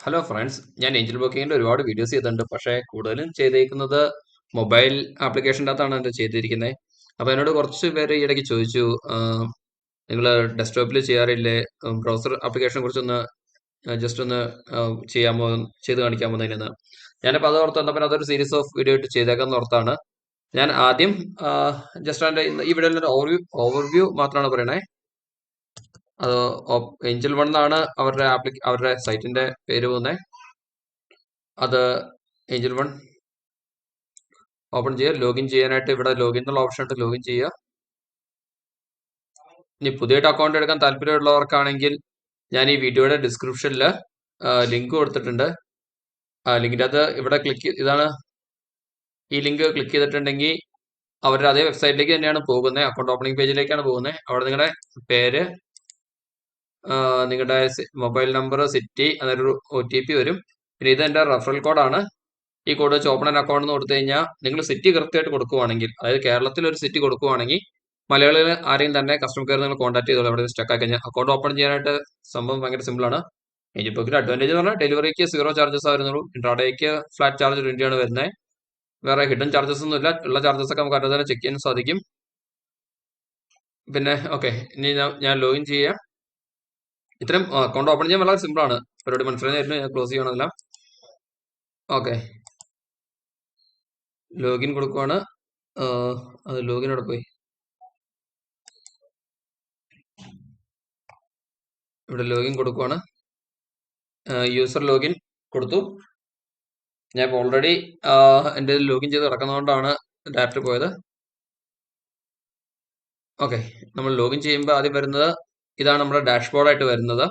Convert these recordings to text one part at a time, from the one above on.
Hello friends, ഞാൻ Angel ബ്രോക്കിങ്ങിൻ്റെ ഒരുപാട് videos ചെയ്തിട്ടുണ്ട്. പക്ഷേ കൂടുതലും ചെയ്തേക്കുന്നത് മൊബൈൽ ആപ്ലിക്കേഷൻ്റെ അകത്താണ് എൻ്റെ ചെയ്തിരിക്കുന്നത്. അപ്പോൾ എന്നോട് കുറച്ച് പേര് ഈ ഇടയ്ക്ക് ചോദിച്ചു, നിങ്ങൾ ഡെസ്ക്ടോപ്പിൽ ചെയ്യാറില്ലേ, ബ്രൗസർ ആപ്ലിക്കേഷനെ കുറിച്ചൊന്ന് ജസ്റ്റ് ഒന്ന് ചെയ്യാമോ, ചെയ്ത് കാണിക്കാമോ എന്നതിന്. ഞാനിപ്പോൾ അത് ഓർത്ത് വന്നപ്പോൾ അതൊരു സീരീസ് ഓഫ് വീഡിയോ ആയിട്ട് ചെയ്തേക്കാമെന്ന് ഓർത്താണ്. ഞാൻ ആദ്യം ജസ്റ്റ് അതിൻ്റെ ഈ വീഡിയോയിലൊരു ഓവർവ്യൂ മാത്രമാണ് പറയണേ. അത് ഏഞ്ചൽ വൺ എന്നാണ് അവരുടെ സൈറ്റിൻ്റെ പേര് പോകുന്നത്. അത് ഏഞ്ചൽ വൺ ഓപ്പൺ ചെയ്യുക. ലോഗിൻ ചെയ്യാനായിട്ട് ഇവിടെ ലോഗിൻ എന്നുള്ള ഓപ്ഷൻ ഉണ്ട്, ലോഗിൻ ചെയ്യുക. ഇനി പുതിയതായിട്ട് അക്കൗണ്ട് എടുക്കാൻ താല്പര്യമുള്ളവർക്കാണെങ്കിൽ ഞാൻ ഈ വീഡിയോയുടെ ഡിസ്ക്രിപ്ഷനിൽ ലിങ്ക് കൊടുത്തിട്ടുണ്ട്. ലിങ്കിൻ്റെ അത് ഇവിടെ ഇതാണ് ഈ ലിങ്ക് ക്ലിക്ക് ചെയ്തിട്ടുണ്ടെങ്കിൽ അവരുടെ അതേ വെബ്സൈറ്റിലേക്ക് തന്നെയാണ് പോകുന്നത്. അക്കൗണ്ട് ഓപ്പണിംഗ് പേജിലേക്കാണ് പോകുന്നത്. അവിടെ നിങ്ങളുടെ പേര്, നിങ്ങളുടെ മൊബൈൽ നമ്പർ, സിറ്റി, അതൊരു OTP വരും. പിന്നെ ഇത് എൻ്റെ റെഫറൽ കോഡാണ്. ഈ കോഡ് വെച്ച് ഓപ്പൺ ആൻ അക്കൗണ്ട് എന്ന് കൊടുത്തു കഴിഞ്ഞാൽ നിങ്ങൾ സിറ്റി കൃത്യമായിട്ട് കൊടുക്കുവാണെങ്കിൽ, അതായത് കേരളത്തിൽ ഒരു സിറ്റി കൊടുക്കുവാണെങ്കിൽ മലയാളികൾ ആരെയും തന്നെ കസ്റ്റമർ കെയർ നിങ്ങൾ കോൺടാക്ട് ചെയ്തോളൂ. അവിടെ സ്റ്റക്ക് ആയി കഴിഞ്ഞാൽ അക്കൗണ്ട് ഓപ്പൺ ചെയ്യാനായിട്ട് സംഭവം ഭയങ്കര സിമ്പിളാണ്. ഏഞ്ചൽ ബ്രോക്കിന്റെ അഡ്വാൻറ്റേജ് എന്ന് പറഞ്ഞാൽ ഡെലിവറിക്ക് 0 ചാർജസ് വരുന്നുള്ളൂ. ഇൻട്രാഡേക്ക് ഫ്ലാറ്റ് ചാർജ് 20 ആണ് വരുന്നത്. വേറെ ഹിഡൻ ചാർജസ് ഒന്നും ഇല്ല. ഉള്ള ചാർജസ് ഒക്കെ നമുക്ക് അതിൽ തന്നെ ചെക്ക് ചെയ്യാൻ സാധിക്കും. പിന്നെ ഓക്കെ, ഇനി ഞാൻ ലോഗിൻ ചെയ്യാം. ഇത്രയും അക്കൗണ്ട് ഓപ്പൺ ചെയ്യാൻ വളരെ സിമ്പിളാണ്. പരിപാടി മനസ്സിലായിരുന്നു. ഞാൻ ക്ലോസ് ചെയ്യണമെന്നില്ല. ഓക്കെ, ലോഗിൻ കൊടുക്കുവാണ്. അത് ലോഗിൻ അവിടെ പോയി. ഇവിടെ ലോഗിൻ കൊടുക്കുവാണ്. യൂസർ ലോഗിൻ കൊടുത്തു. ഞാൻ ഇപ്പോൾ ഓൾറെഡി എൻ്റെ ലോഗിൻ ചെയ്ത് കിടക്കുന്നതുകൊണ്ടാണ് ഡയറക്റ്റ് പോയത്. ഓക്കെ, നമ്മൾ ലോഗിൻ ചെയ്യുമ്പോൾ ആദ്യം വരുന്നത് ഇതാണ് നമ്മുടെ ഡാഷ്ബോർഡായിട്ട് വരുന്നത്.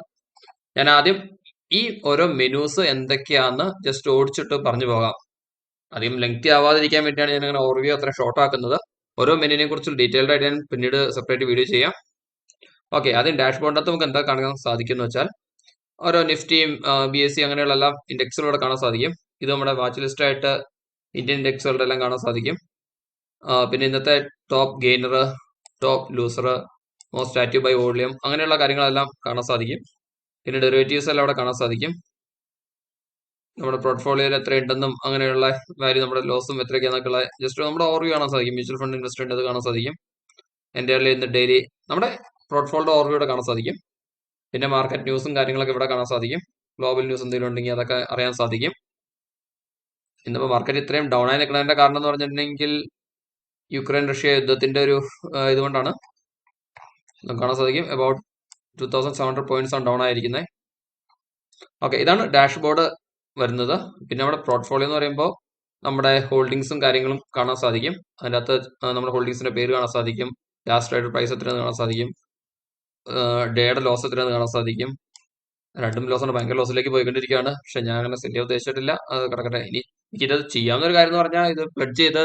ഞാൻ ആദ്യം ഈ ഓരോ മെനൂസ് എന്തൊക്കെയാണെന്ന് ജസ്റ്റ് ഓടിച്ചിട്ട് പറഞ്ഞു പോകാം. അധികം ലെങ്തി ആവാതിരിക്കാൻ വേണ്ടിയാണ് ഞാൻ അങ്ങനെ ഓവർവ്യൂ അത്ര ഷോർട്ട് ആക്കുന്നത്. ഓരോ മെനുവിനെ കുറിച്ച് ഡീറ്റെയിൽഡ് ആയിട്ട് ഞാൻ പിന്നീട് സെപ്പറേറ്റ് വീഡിയോ ചെയ്യാം. ഓക്കെ, ആദ്യം ഡാഷ്ബോർഡിനകത്ത് നമുക്ക് എന്താ കാണാൻ സാധിക്കുമെന്ന് വെച്ചാൽ ഓരോ നിഫ്റ്റിയും BSE അങ്ങനെയുള്ള എല്ലാം ഇൻഡെക്സുകളോടെ കാണാൻ സാധിക്കും. ഇത് നമ്മുടെ വാച്ച് ലിസ്റ്റ് ആയിട്ട് ഇന്ത്യൻ ഇൻഡെക്സുകളുടെ എല്ലാം കാണാൻ സാധിക്കും. പിന്നെ ഇന്നത്തെ top gainer, top loser, most active by volume അങ്ങനെയുള്ള കാര്യങ്ങളെല്ലാം കാണാൻ സാധിക്കും. പിന്നെ ഡെറിവേറ്റീവ്സ് എല്ലാം അവിടെ കാണാൻ സാധിക്കും. നമ്മുടെ പോർട്ട്ഫോളിയോയിൽ എത്രയുണ്ടെന്നും അങ്ങനെയുള്ള വാല്യൂ, നമ്മുടെ ലോസും എത്രയൊക്കെയാണെന്നൊക്കെയുള്ള ജസ്റ്റ് നമ്മുടെ ഓവർവ്യൂ കാണാൻ സാധിക്കും. മ്യൂച്വൽ ഫണ്ട് ഇൻവെസ്റ്റ്മെന്റ് അത് കാണാൻ സാധിക്കും. എൻ്റെ ഇന്ന് ഡെയിലി നമ്മുടെ പോർട്ട്ഫോളിയോ ഓവർവ്യൂ ഇവിടെ കാണാൻ സാധിക്കും. പിന്നെ മാർക്കറ്റ് ന്യൂസും കാര്യങ്ങളൊക്കെ ഇവിടെ കാണാൻ സാധിക്കും. ഗ്ലോബൽ ന്യൂസ് എന്തെങ്കിലും ഉണ്ടെങ്കിൽ അതൊക്കെ അറിയാൻ സാധിക്കും. ഇന്നിപ്പോൾ മാർക്കറ്റ് ഇത്രയും ഡൗൺ ആയി നിൽക്കുന്നതിന്റെ കാരണം എന്ന് പറഞ്ഞിട്ടുണ്ടെങ്കിൽ യുക്രൈൻ റഷ്യ യുദ്ധത്തിന്റെ ഒരു ഇതുകൊണ്ടാണ്. നമുക്ക് കാണാൻ സാധിക്കും അബൌട്ട് 2700 പോയിന്റ്സ് ആണ് ഡൗൺ ആയിരിക്കുന്നത്. ഓക്കെ, ഇതാണ് ഡാഷ്ബോർഡ് വരുന്നത്. പിന്നെ നമ്മുടെ പോർട്ട്ഫോളിയോ എന്ന് പറയുമ്പോൾ നമ്മുടെ ഹോൾഡിങ്സും കാര്യങ്ങളും കാണാൻ സാധിക്കും. അതിൻ്റെ അകത്ത് നമ്മുടെ ഹോൾഡിങ്സിന്റെ പേര് കാണാൻ സാധിക്കും. ലാസ്റ്റ് റൈഡ് പ്രൈസ് എത്രയാണെന്ന് കാണാൻ സാധിക്കും. ഡേയുടെ ലോസ് എത്രയാണെന്ന് കാണാൻ സാധിക്കും. രണ്ടും ലോസാണ്, ഭയങ്കര ലോസിലേക്ക് പോയിക്കൊണ്ടിരിക്കുകയാണ്. പക്ഷെ ഞാൻ അങ്ങനെ സെല് ചെയ്യാൻ ഉദ്ദേശിച്ചിട്ടില്ല. അത് കിടക്കട്ടെ. ഇനി എനിക്കിത് ചെയ്യാവുന്ന ഒരു കാര്യം എന്ന് പറഞ്ഞാൽ ഇത് പ്ലെഡ്ജ് ചെയ്ത്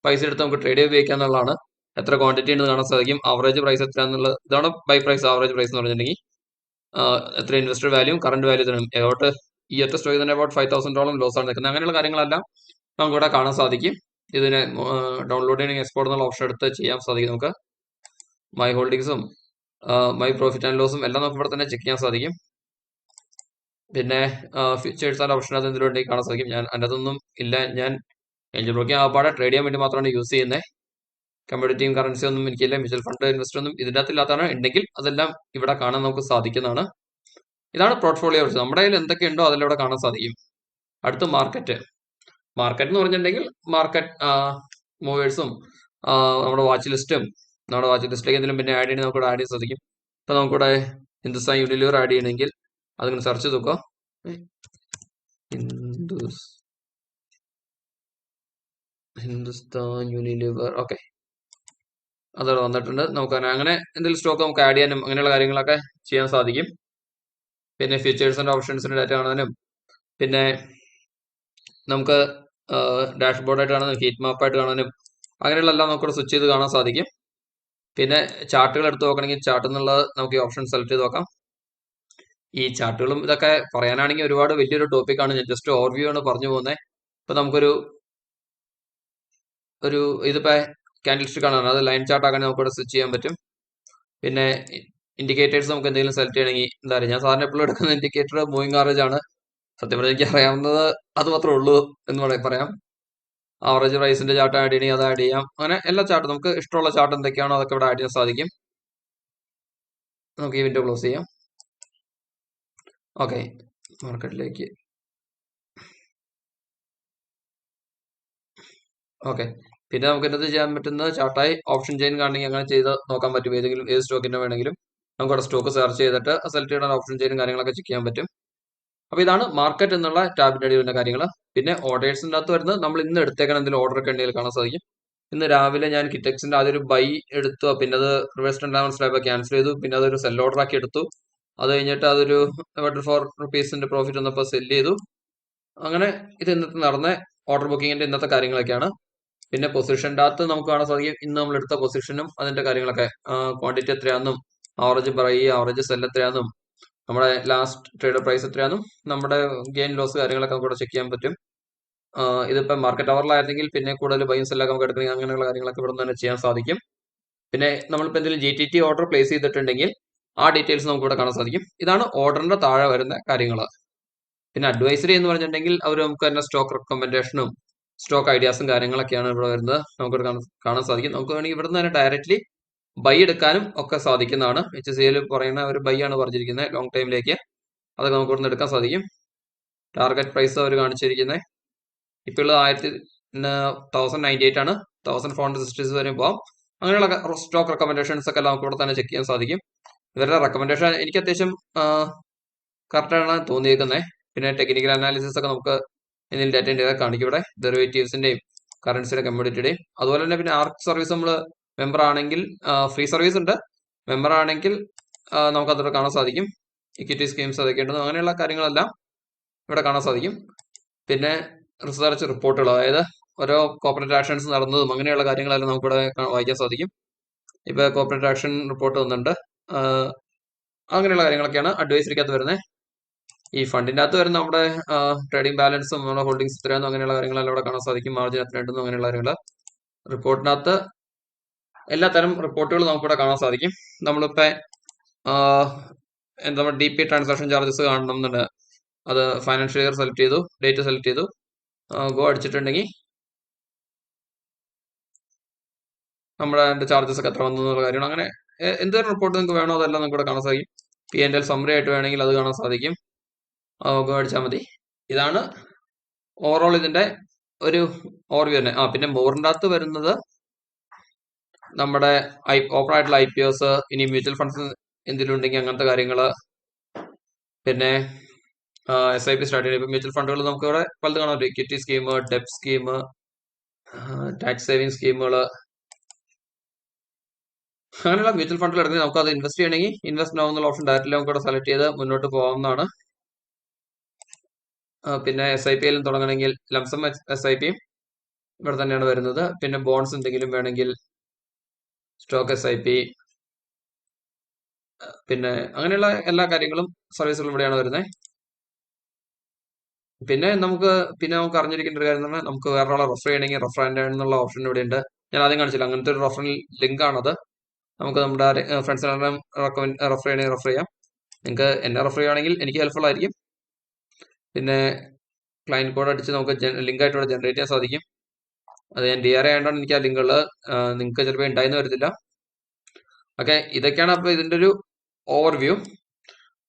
പൈസ എടുത്ത് നമുക്ക് ട്രേഡ് ചെയ്ത് ഉപയോഗിക്കുക എന്നുള്ളതാണ്. എത്ര ക്വാണ്ടിറ്റി ഉണ്ടെന്ന് കാണാൻ സാധിക്കും. ആവറേജ് പ്രൈസ് എത്രയാണെന്നുള്ളത് ഇതാണ് ബൈ പ്രൈസ്, ആവറേജ് പ്രൈസ് എന്ന് പറഞ്ഞിട്ടുണ്ടെങ്കിൽ എത്ര ഇൻവെസ്റ്റർ വാല്യൂ, കറണ്ട് വാല്യൂ തരും. എവിടെ ഈ ഒറ്റ സ്റ്റോക്ക് തന്നെ അബൌട്ട് 5000 ലോസ് ആണ് നിൽക്കുന്നത്. അങ്ങനെയുള്ള കാര്യങ്ങളെല്ലാം നമുക്ക് ഇവിടെ കാണാൻ സാധിക്കും. ഇതിനെ ഡൗൺലോഡ് ചെയ്യണമെങ്കിൽ എക്സ്പോർട്ട് എന്നുള്ള ഓപ്ഷൻ എടുത്ത് ചെയ്യാൻ സാധിക്കും. നമുക്ക് മൈ ഹോൾഡിങ്സും മൈ പ്രോഫിറ്റ് ആൻഡ് ലോസും എല്ലാം നമുക്ക് ഇവിടെ തന്നെ ചെക്ക് ചെയ്യാൻ സാധിക്കും. പിന്നെ ഫീച്ചേഴ്സ് ആൻഡ് ഓപ്ഷൻ അത് എന്തെങ്കിലും ഉണ്ടെങ്കിൽ കാണാൻ സാധിക്കും. ഞാൻ അതിൻ്റെ അതൊന്നും ഇല്ല. ഞാൻ ഏഞ്ചൽ ബ്രോക്കിംഗ് ആപ്പാടെ ട്രേഡ് ചെയ്യാൻ വേണ്ടി മാത്രമാണ് യൂസ് ചെയ്യുന്നത്. കമ്മ്യൂണിറ്റിയും കറൻസി ഒന്നും എനിക്കില്ല. മ്യൂച്വൽ ഫണ്ട് ഇൻവെസ്റ്റർ ഒന്നും ഇതിൻ്റെ അകത്ത് ഇല്ലാത്തതാണ്. ഉണ്ടെങ്കിൽ അതെല്ലാം ഇവിടെ കാണാൻ നമുക്ക് സാധിക്കുന്നതാണ്. ഇതാണ് പോർട്ട്ഫോളിയോ വെച്ച് നമ്മുടെ കയ്യിൽ എന്തൊക്കെയുണ്ടോ അതെല്ലാം ഇവിടെ കാണാൻ സാധിക്കും. അടുത്ത മാർക്കറ്റ് എന്ന് പറഞ്ഞിട്ടുണ്ടെങ്കിൽ മാർക്കറ്റ് മൂവേഴ്സും നമ്മുടെ വാച്ച് ലിസ്റ്റും, നമ്മുടെ വാച്ച് ലിസ്റ്റിലേക്ക് എന്തെങ്കിലും പിന്നെ ആഡ് ചെയ്യണമെങ്കിൽ നമുക്ക് ആഡ് ചെയ്യാൻ സാധിക്കും. ഇപ്പം നമുക്കിവിടെ ഹിന്ദുസ്ഥാൻ യൂണിലിവർ ആഡ് ചെയ്യണമെങ്കിൽ അതിങ്ങനെ സെർച്ച് ചെയ്ത് നോക്കുക. ഹിന്ദുസ്ഥാൻ യൂണിലിവർ, ഓക്കെ, അതവിടെ വന്നിട്ടുണ്ട്. നമുക്ക് അങ്ങനെ എന്തെങ്കിലും സ്റ്റോക്ക് നമുക്ക് ആഡ് ചെയ്യാനും അങ്ങനെയുള്ള കാര്യങ്ങളൊക്കെ ചെയ്യാൻ സാധിക്കും. പിന്നെ ഫീച്ചേഴ്സ് ആൻഡ് ഓപ്ഷൻസിന്റെ ഡാറ്റ കാണാനും, പിന്നെ നമുക്ക് ഡാഷ്ബോർഡായിട്ട് കാണാനും ഹീറ്റ് മാപ്പായിട്ട് കാണാനും അങ്ങനെയുള്ള എല്ലാം നമുക്ക് സ്വിച്ച് ചെയ്ത് കാണാൻ സാധിക്കും. പിന്നെ ചാർട്ടുകൾ എടുത്ത് നോക്കണമെങ്കിൽ ചാർട്ട് എന്നുള്ളത് നമുക്ക് ഈ ഓപ്ഷൻ സെലക്ട് ചെയ്ത് നോക്കാം. ഈ ചാർട്ടുകളും ഇതൊക്കെ പറയാനാണെങ്കിൽ ഒരുപാട് വലിയൊരു ടോപ്പിക്കാണ്. ഞാൻ ജസ്റ്റ് ഓവർവ്യൂ ആണ് പറഞ്ഞു പോകുന്നത്. ഇപ്പം നമുക്കൊരു ഇതിപ്പോൾ ക്യാൻഡിൽ സ്റ്റിക്ക് ആണ്, അത് ലൈൻ ചാർട്ട് ആക്കാൻ നമുക്ക് ഇവിടെ സ്വിച്ച് ചെയ്യാൻ പറ്റും. പിന്നെ ഇൻഡിക്കേറ്റേഴ്സ് നമുക്ക് എന്തെങ്കിലും സെലക്ട് ചെയ്യണമെങ്കിൽ എന്താ പറയുക, ഞാൻ സാറിന് എപ്പോഴും എടുക്കുന്ന ഇൻഡിക്കേറ്റർ മൂവിങ് ആവറേജ് ആണ്. സത്യം പറഞ്ഞാൽ എനിക്ക് അറിയാവുന്നത് അത് മാത്രമേ ഉള്ളൂ എന്ന് പറയാം. ആവറേജ് പ്രൈസിന്റെ ചാർട്ട് ആഡ് ചെയ്യണമെങ്കിൽ അത് ആഡ് ചെയ്യാം. അങ്ങനെ എല്ലാ ചാർട്ടും നമുക്ക് ഇഷ്ടമുള്ള ചാർട്ട് എന്തൊക്കെയാണോ അതൊക്കെ ഇവിടെ ആഡ് ചെയ്യാൻ സാധിക്കും. നമുക്ക് ഈ വിൻഡോ ക്ലോസ് ചെയ്യാം. ഓക്കെ, മാർക്കറ്റിലേക്ക്. ഓക്കെ, പിന്നെ നമുക്ക് എന്ത് ചെയ്യാൻ പറ്റുന്നത് ചാർട്ടായി ഓപ്ഷൻ ചെയിൻ കാണണമെങ്കിൽ അങ്ങനെ ചെയ്ത് നോക്കാൻ പറ്റും. ഏത് സ്റ്റോക്കിന്റെ വേണമെങ്കിലും നമുക്ക് അവിടെ സ്റ്റോക്ക് സെർച്ച് ചെയ്തിട്ട് സെലക്ട് ചെയ്യുന്ന ഓപ്ഷൻ ചെയിനും കാര്യങ്ങളൊക്കെ ചെക്ക് ചെയ്യാൻ പറ്റും. അപ്പൊ ഇതാണ് മാർക്കറ്റ് എന്നുള്ള ടാബിന്റെ അടിയിൽ വരുന്ന കാര്യങ്ങൾ. പിന്നെ ഓർഡേഴ്സിന്റെ അകത്ത് വരുന്നത് നമ്മൾ ഇന്ന് എടുത്തേക്കാൻ എന്തെങ്കിലും ഓർഡർ ഒക്കെ ഉണ്ടെങ്കിൽ കാണാൻ സാധിക്കും. ഇന്ന് രാവിലെ ഞാൻ കിറ്റക്സിന്റെ ആദ്യം ഒരു ബൈ എടുത്തു, പിന്നെ അത് റിവേഴ്സ് ടെൻഡാമൻസ് സ്ലാബ് ക്യാൻസൽ ചെയ്തു, പിന്നെ അതൊരു സെൽ ഓർഡർ ആക്കി എടുത്തു. അത് കഴിഞ്ഞിട്ട് അതൊരു 4 റുപ്പീസിന്റെ പ്രോഫിറ്റ് വന്നപ്പോൾ സെല് ചെയ്തു. അങ്ങനെ ഇത് ഇന്നത്തെ നടന്ന ഓർഡർ ബുക്കിങ്ങിന്റെ ഇന്നത്തെ കാര്യങ്ങളൊക്കെയാണ്. പിന്നെ പൊസിഷന്റെ അകത്ത് നമുക്ക് കാണാൻ സാധിക്കും ഇന്ന് നമ്മൾ എടുത്ത പൊസിഷനും അതിന്റെ കാര്യങ്ങളൊക്കെ, ക്വാണ്ടിറ്റി എത്രയാണെന്നും ആവറേജ് ബൈ ആവറേജ് സെൽ എത്രയാണെന്നും നമ്മുടെ ലാസ്റ്റ് ട്രേഡ് പ്രൈസ് എത്രയാണെന്നും നമ്മുടെ ഗെയിൻ ലോസ് കാര്യങ്ങളൊക്കെ നമുക്ക് ചെക്ക് ചെയ്യാൻ പറ്റും. ഇതിപ്പോ മാർക്കറ്റ് അവറിലായിരുന്നെങ്കിൽ പിന്നെ കൂടുതൽ ബൈയും സെല്ലൊക്കെ നമുക്ക് എടുക്കണമെങ്കിൽ അങ്ങനെയുള്ള കാര്യങ്ങളൊക്കെ ഇവിടെ നിന്ന് തന്നെ ചെയ്യാൻ സാധിക്കും. പിന്നെ നമ്മളിപ്പോൾ എന്തെങ്കിലും GTT ഓർഡർ പ്ലേസ് ചെയ്തിട്ടുണ്ടെങ്കിൽ ആ ഡീറ്റെയിൽസ് നമുക്ക് ഇവിടെ കാണാൻ സാധിക്കും. ഇതാണ് ഓർഡറിന്റെ താഴെ വരുന്ന കാര്യങ്ങൾ. പിന്നെ അഡ്വൈസറി എന്ന് പറഞ്ഞിട്ടുണ്ടെങ്കിൽ അവർ നമുക്ക് തന്നെ സ്റ്റോക്ക് റെക്കമെൻഡേഷനും സ്റ്റോക്ക് ഐഡിയാസും കാര്യങ്ങളൊക്കെയാണ് ഇവിടെ വരുന്നത്. നമുക്കിവിടെ കാണാൻ സാധിക്കും. നമുക്ക് വേണമെങ്കിൽ ഇവിടെ നിന്ന് തന്നെ ഡയറക്റ്റ്ലി ബൈ എടുക്കാനും ഒക്കെ സാധിക്കുന്നതാണ്. HCL പറയുന്ന ഒരു ബൈ ആണ് പറഞ്ഞിരിക്കുന്നത് ലോങ് ടൈമിലേക്ക്. അതൊക്കെ നമുക്ക് ഇവിടുന്ന് എടുക്കാൻ സാധിക്കും. ടാർഗറ്റ് പ്രൈസ് അവർ കാണിച്ചിരിക്കുന്നത് ഇപ്പോൾ ഉള്ളത് 1098 ആണ്. 1466 വരെ പോകാം. അങ്ങനെയുള്ള സ്റ്റോക്ക് റെക്കമെൻഡേഷൻസ് ഒക്കെ നമുക്ക് ഇവിടെ തന്നെ ചെക്ക് ചെയ്യാൻ സാധിക്കും. ഇവരുടെ റെക്കമെൻഡേഷൻ എനിക്ക് അത്യാവശ്യം കറക്റ്റാണ് തോന്നിയേക്കുന്നത്. പിന്നെ ടെക്നിക്കൽ അനാലിസിസ് ഒക്കെ നമുക്ക് എന്തെങ്കിലും ഡാറ്റ കാണിക്കും ഇവിടെ, ഡെറിവേറ്റീവ്സിന്റെയും കറൻസിയുടെ കമ്മ്യൂണിറ്റിയുടെയും. അതുപോലെ തന്നെ പിന്നെ ആർക്ക് സർവീസ് നമ്മൾ മെമ്പർ ആണെങ്കിൽ ഫ്രീ സർവീസ് ഉണ്ട്. മെമ്പർ ആണെങ്കിൽ നമുക്കതോടെ കാണാൻ സാധിക്കും. ഇക്വിറ്റി സ്കീംസ് അതൊക്കെ ഉണ്ട്. അങ്ങനെയുള്ള കാര്യങ്ങളെല്ലാം ഇവിടെ കാണാൻ സാധിക്കും. പിന്നെ റിസർച്ച് റിപ്പോർട്ടുകൾ, അതായത് ഓരോ കോർപ്പറേറ്റ് ആക്ഷൻസ് നടന്നതും അങ്ങനെയുള്ള കാര്യങ്ങളെല്ലാം നമുക്കിവിടെ വായിക്കാൻ സാധിക്കും. ഇപ്പൊ കോർപ്പറേറ്റ് ആക്ഷൻ റിപ്പോർട്ട് വന്നിട്ടുണ്ട്. അങ്ങനെയുള്ള കാര്യങ്ങളൊക്കെയാണ് അഡ്വൈസറിക്കകത്ത് വരുന്നത്. ഈ ഫണ്ടിന്റെ അകത്ത് വരുന്ന നമ്മുടെ ട്രേഡിംഗ് ബാലൻസും നമ്മുടെ ഹോൾഡിംഗ്സ് എത്രയാണെന്നും അങ്ങനെയുള്ള കാര്യങ്ങളെല്ലാം ഇവിടെ കാണാൻ സാധിക്കും. മാർജിൻ എത്ര ഉണ്ടെന്നും അങ്ങനെയുള്ള കാര്യങ്ങൾ റിപ്പോർട്ടിനകത്ത് എല്ലാ തരം റിപ്പോർട്ടുകളും നമുക്കിവിടെ കാണാൻ സാധിക്കും. നമ്മളിപ്പോൾ എന്താ പറയുക DP ട്രാൻസാക്ഷൻ ചാർജസ് കാണണം എന്നുണ്ട്. അത് ഫൈനാൻഷ്യൽ ഇയർ സെലക്ട് ചെയ്തു, ഡേറ്റ് സെലക്ട് ചെയ്തു, ഗോ അടിച്ചിട്ടുണ്ടെങ്കിൽ നമ്മുടെ അതിന്റെ ചാർജസ് ഒക്കെ എത്ര വന്നു എന്നുള്ള കാര്യമാണ്. അങ്ങനെ എന്തൊരു റിപ്പോർട്ട് നിങ്ങൾക്ക് വേണോ അതെല്ലാം നമുക്ക് ഇവിടെ കാണാൻ സാധിക്കും. P&L സമ്മറി ആയിട്ട് വേണമെങ്കിൽ അത് കാണാൻ സാധിക്കും. ഗോ അടിച്ചാൽ മതി. ഇതാണ് ഓവറോൾ ഇതിന്റെ ഒരു ഓവർവ്യൂ തന്നെ. പിന്നെ മോറിന്റെ അകത്ത് വരുന്നത് നമ്മുടെ ഓപ്പൺ ആയിട്ടുള്ള IPOs, ഇനി മ്യൂച്വൽ ഫണ്ട്സ് എന്തെങ്കിലും ഉണ്ടെങ്കിൽ അങ്ങനത്തെ കാര്യങ്ങൾ, പിന്നെ SIP സ്റ്റാർട്ട് ചെയ്യുന്നത്. ഇപ്പൊ മ്യൂച്വൽ ഫണ്ടുകൾ നമുക്ക് ഇവിടെ പലത് കാണാൻ പറ്റും. ഇക്വിറ്റി സ്കീം, ഡെപ്റ്റ് സ്കീം, ടാക്സ് സേവിംഗ് സ്കീമുകൾ, അങ്ങനെയുള്ള മ്യൂച്വൽ ഫണ്ടുകൾ എടുക്കുന്നത് നമുക്ക് അത് ഇൻവെസ്റ്റ് ചെയ്യണമെങ്കിൽ ഇൻവെസ്റ്റ് നൗ എന്നുള്ള ഓപ്ഷൻ ഡയറക്റ്റ്ലി നമുക്ക് ഇവിടെ സെലക്ട് ചെയ്ത് മുന്നോട്ട് പോകാവുന്നതാണ്. പിന്നെ SIP-യിലും തുടങ്ങണമെങ്കിൽ ലംസം SIP ഇവിടെ തന്നെയാണ് വരുന്നത്. പിന്നെ ബോൺസ് എന്തെങ്കിലും വേണമെങ്കിൽ സ്റ്റോക്ക് SIP, പിന്നെ അങ്ങനെയുള്ള എല്ലാ കാര്യങ്ങളും സർവീസുകളും ഇവിടെയാണ് വരുന്നത്. പിന്നെ നമുക്ക് അറിഞ്ഞിരിക്കേണ്ട ഒരു കാര്യം എന്ന് പറഞ്ഞാൽ നമുക്ക് വേറെ ഒരാളെ റെഫർ ചെയ്യണമെങ്കിൽ റെഫർ എന്നുള്ള ഓപ്ഷൻ ഇവിടെ ഉണ്ട്. ഞാൻ ആദ്യം കാണിച്ചില്ല, അങ്ങനത്തെ ഒരു റെഫറൽ ലിങ്ക് ആണത്. നമുക്ക് നമ്മുടെ ഫ്രണ്ട്സിനെല്ലാം റെഫർ ചെയ്യണമെങ്കിൽ റെഫർ ചെയ്യാം. നിങ്ങൾക്ക് എന്നെ റെഫർ ചെയ്യുകയാണെങ്കിൽ എനിക്ക് ഹെൽപ്ഫുൾ ആയിരിക്കും. പിന്നെ ക്ലയന്റ് കോഡ് അടിച്ച് നമുക്ക് ലിങ്ക് ആയിട്ട് ഇവിടെ ജനറേറ്റ് ചെയ്യാൻ സാധിക്കും. അത് ഞാൻ DRA ആയതുകൊണ്ടാണ് എനിക്ക് ആ ലിങ്കുകൾ നിങ്ങൾക്ക് ചിലപ്പോൾ ഉണ്ടായിരുന്നു വരത്തില്ല. ഓക്കെ, ഇതൊക്കെയാണ് അപ്പോൾ ഇതിൻ്റെ ഒരു ഓവർവ്യൂ.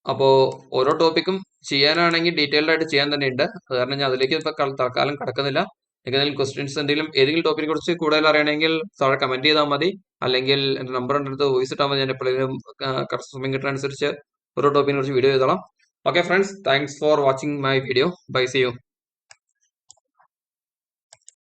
അപ്പോൾ ഓരോ ടോപ്പിക്കും ചെയ്യാനാണെങ്കിൽ ഡീറ്റെയിൽഡ് ആയിട്ട് ചെയ്യാൻ തന്നെ ഉണ്ട്. അത് കാരണം ഞാൻ അതിലേക്ക് ഇപ്പോൾ തൽക്കാലം കിടക്കുന്നില്ല. ഏതെങ്കിലും ക്വസ്റ്റ്യൻസ് ഏതെങ്കിലും ടോപ്പിനെ കുറിച്ച് കൂടുതൽ അറിയണമെങ്കിൽ താഴെ കമന്റ് ചെയ്താൽ മതി. അല്ലെങ്കിൽ എൻ്റെ നമ്പർ എടുത്ത് വോയിസ് ഇട്ടാൽ മതി. ഞാൻ എപ്പോഴെങ്കിലും സമയം കിട്ടുന്നതനുസരിച്ച് ഓരോ ടോപ്പിനെ കുറിച്ച് വീഡിയോ ചെയ്തോളാം. Okay friends, thanks for watching my video. Bye, see U.